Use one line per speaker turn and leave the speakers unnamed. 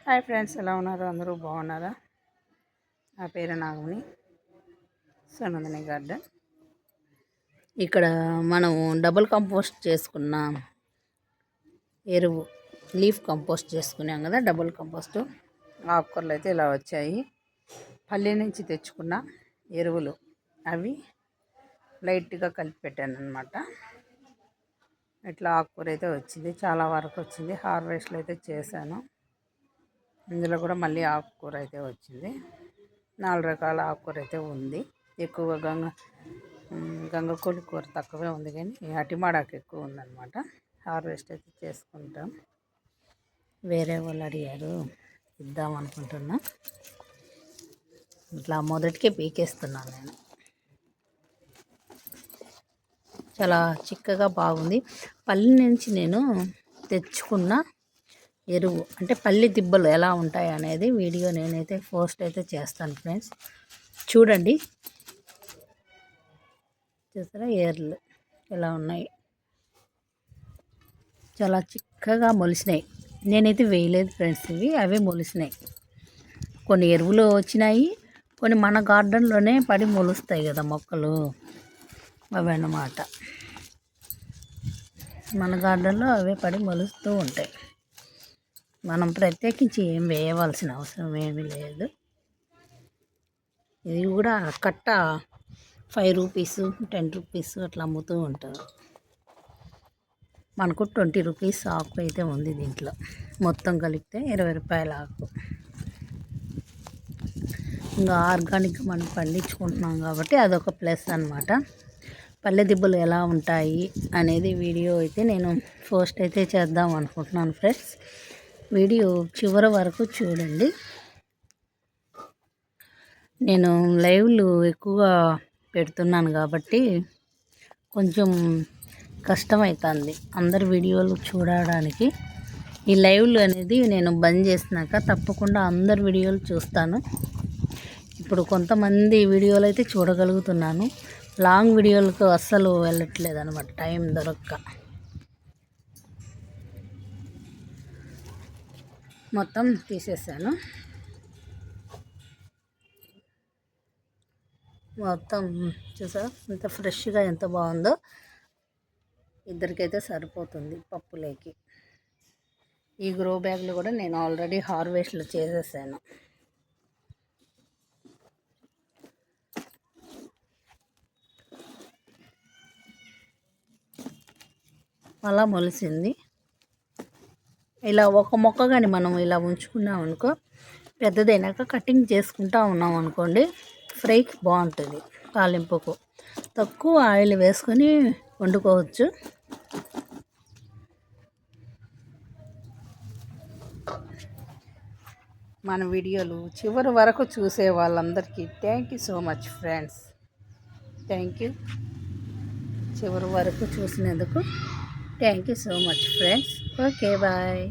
Hi friends, ఎలా ఉన్నారు? అందరూ బాగున్నారా? నా పేరు నాగమణి, సనందని గార్డెన్. ఇక్కడ మనం డబుల్ కంపోస్ట్ చేసుకున్న ఎరువు, లీఫ్ కంపోస్ట్ చేసుకున్నాం కదా. డబుల్ కంపోస్ట్ ఆకుకూరలు అయితే ఇలా వచ్చాయి. పల్లె నుంచి తెచ్చుకున్న ఎరువులు అవి లైట్గా కలిపి పెట్టాను అనమాట. ఇట్లా ఆకుకూర అయితే వచ్చింది, చాలా వరకు వచ్చింది. హార్వెస్ట్లు అయితే చేశాను. ఇందులో కూడా మళ్ళీ ఆకుకూర అయితే వచ్చింది. 4 రకాల ఆకుకూర అయితే ఉంది. ఎక్కువగా గంగకోలి కూర తక్కువే ఉంది, కానీ అటిమాడాకు ఎక్కువ ఉందన్నమాట. హార్వెస్ట్ అయితే చేసుకుంటాం. వేరే వాళ్ళు అడిగారు, ఇద్దాం అనుకుంటున్నా. ఇట్లా మొదటికే పీకేస్తున్నాను నేను. చాలా చిక్కగా బాగుంది. పల్లె నుంచి నేను తెచ్చుకున్న ఎరువు, అంటే పల్లి దిబ్బలు ఎలా ఉంటాయి అనేది వీడియో నేనైతే పోస్ట్ అయితే చేస్తాను ఫ్రెండ్స్. చూడండి, చూసారా ఏర్లు ఎలా ఉన్నాయి? చాలా చిక్కగా మొలిసినాయి. నేనైతే వేయలేదు ఫ్రెండ్స్, ఇవి అవే మొలిసినాయి. కొన్ని ఎరువులు వచ్చినాయి, కొన్ని మన గార్డెన్లోనే పడి మొలుస్తాయి కదా మొక్కలు, అవి అన్నమాట. మన గార్డెన్లో అవే పడి మొలుస్తూ ఉంటాయి. మనం ప్రత్యేకించి ఏం వేయవలసిన అవసరం ఏమీ లేదు. ఇది కూడా కట్ట 5 రూపీస్ 10 రూపీస్ అట్లా అమ్ముతూ ఉంటారు. మనకు 20 రూపీస్ ఆకు అయితే ఉంది దీంట్లో. మొత్తం కలిపితే 20 రూపాయల ఆకు. ఇంకా ఆర్గానిక్గా మనం పండించుకుంటున్నాం కాబట్టి అదొక ప్లస్ అన్నమాట. పల్లె దిబ్బలు ఎలా ఉంటాయి అనేది వీడియో అయితే నేను పోస్ట్ అయితే చేద్దాం అనుకుంటున్నాను ఫ్రెండ్స్. వీడియో చివరి వరకు చూడండి. నేను లైవ్లు ఎక్కువగా పెడుతున్నాను కాబట్టి కొంచెం కష్టమవుతుంది అందరి వీడియోలు చూడడానికి. ఈ లైవ్లు అనేది నేను బంద్ చేసినాక తప్పకుండా అందరి వీడియోలు చూస్తాను. ఇప్పుడు కొంతమంది వీడియోలు అయితే చూడగలుగుతున్నాను. లాంగ్ వీడియోలకు అస్సలు వెళ్ళట్లేదు అనమాట, టైం దొరక్క. మొత్తం తీసేసాను. మొత్తం చూసారా ఎంత ఫ్రెష్గా, ఎంత బాగుందో. ఇద్దరికైతే సరిపోతుంది పప్పులేకి. ఈ గ్రో బ్యాగ్లు కూడా నేను ఆల్రెడీ హార్వెస్ట్లు చేసేసాను. అలా మొలిసింది. ఇలా ఒక మొక్క కానీ మనం ఇలా ఉంచుకున్నాం అనుకో, పెద్దదైనాక కటింగ్ చేసుకుంటా ఉన్నాం అనుకోండి, ఫ్రైకి బాగుంటుంది. తాలింపుకు తక్కువ ఆయిల్ వేసుకొని వండుకోవచ్చు. మన వీడియోలు చివరి వరకు చూసే వాళ్ళందరికీ thank you so much friends. Thank you, చివరి వరకు చూసినందుకు thank you so much friends. Okay, bye.